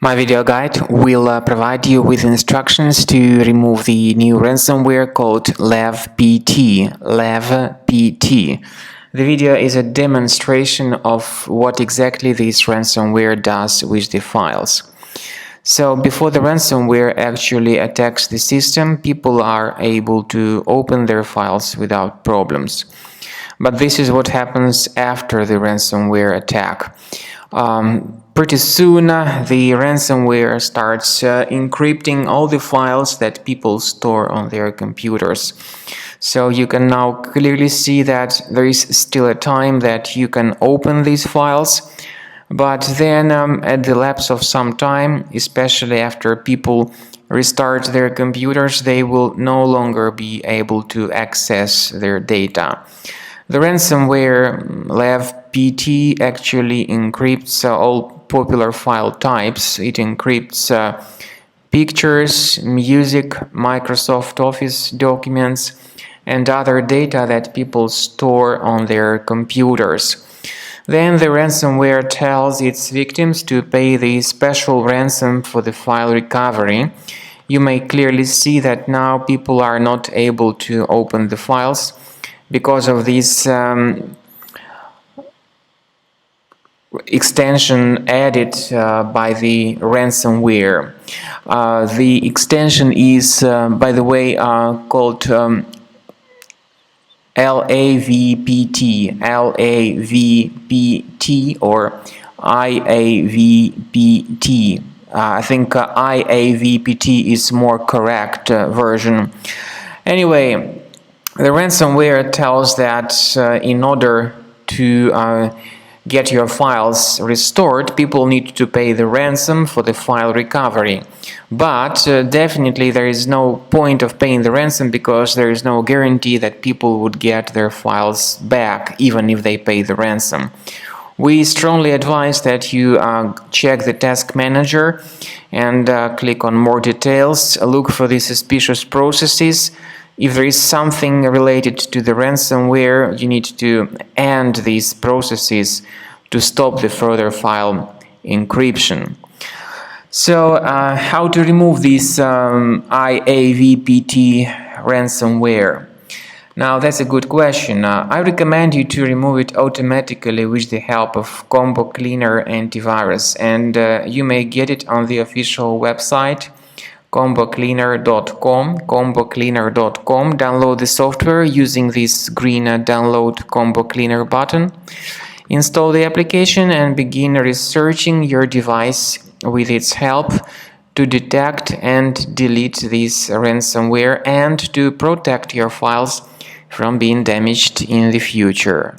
My video guide will provide you with instructions to remove the new ransomware called Iavpt. The video is a demonstration of what exactly this ransomware does with the files. So before the ransomware actually attacks the system, people are able to open their files without problems. But this is what happens after the ransomware attack. Pretty soon, the ransomware starts encrypting all the files that people store on their computers. So you can now clearly see that there is still a time that you can open these files, but then at the lapse of some time, especially after people restart their computers, they will no longer be able to access their data. The ransomware Iavpt actually encrypts all popular file types. It encrypts pictures, music, Microsoft Office documents, and other data that people store on their computers. Then the ransomware tells its victims to pay the special ransom for the file recovery. You may clearly see that now people are not able to open the files because of this extension added by the ransomware. The extension is, by the way, called Iavpt or Iavpt. I think Iavpt is more correct version. Anyway, the ransomware tells that in order to get your files restored, people need to pay the ransom for the file recovery. But definitely there is no point of paying the ransom because there is no guarantee that people would get their files back even if they pay the ransom. We strongly advise that you check the task manager and click on more details, look for the suspicious processes. If there is something related to the ransomware, you need to end these processes to stop the further file encryption. So, how to remove this Iavpt ransomware? Now, that's a good question. I recommend you to remove it automatically with the help of Combo Cleaner antivirus, and you may get it on the official website combocleaner.com. Download the software using this green download Combo Cleaner button. Install the application and begin researching your device with its help to detect and delete this ransomware and to protect your files from being damaged in the future.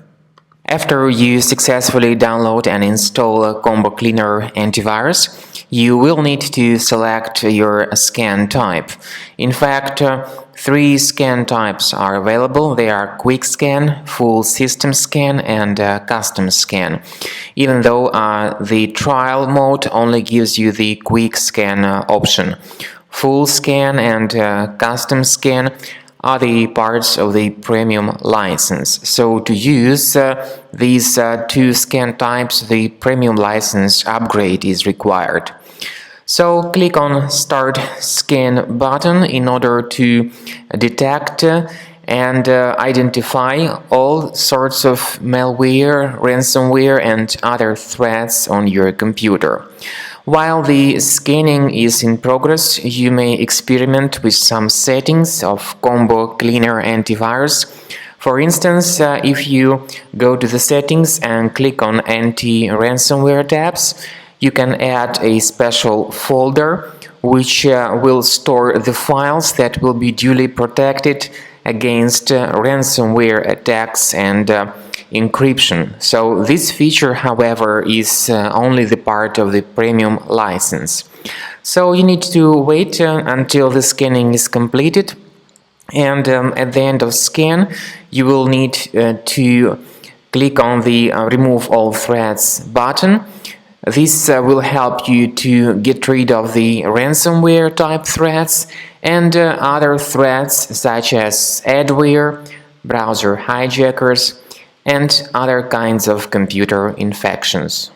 After you successfully download and install Combo Cleaner antivirus, you will need to select your scan type. In fact, 3 scan types are available. They are Quick Scan, Full System Scan, and Custom Scan. Even though the trial mode only gives you the Quick Scan option. Full Scan and Custom Scan are the parts of the premium license. So to use these 2 scan types, the premium license upgrade is required. So click on Start Scan button in order to detect and identify all sorts of malware, ransomware, and other threats on your computer. While the scanning is in progress, you may experiment with some settings of Combo Cleaner antivirus. For instance, if you go to the settings and click on Anti-Ransomware tabs, you can add a special folder which will store the files that will be duly protected against ransomware attacks and encryption. So this feature, however, is only the part of the premium license. So you need to wait until the scanning is completed, and at the end of scan you will need to click on the Remove All Threats button. This will help you to get rid of the ransomware type threats and other threats such as adware, browser hijackers, and other kinds of computer infections.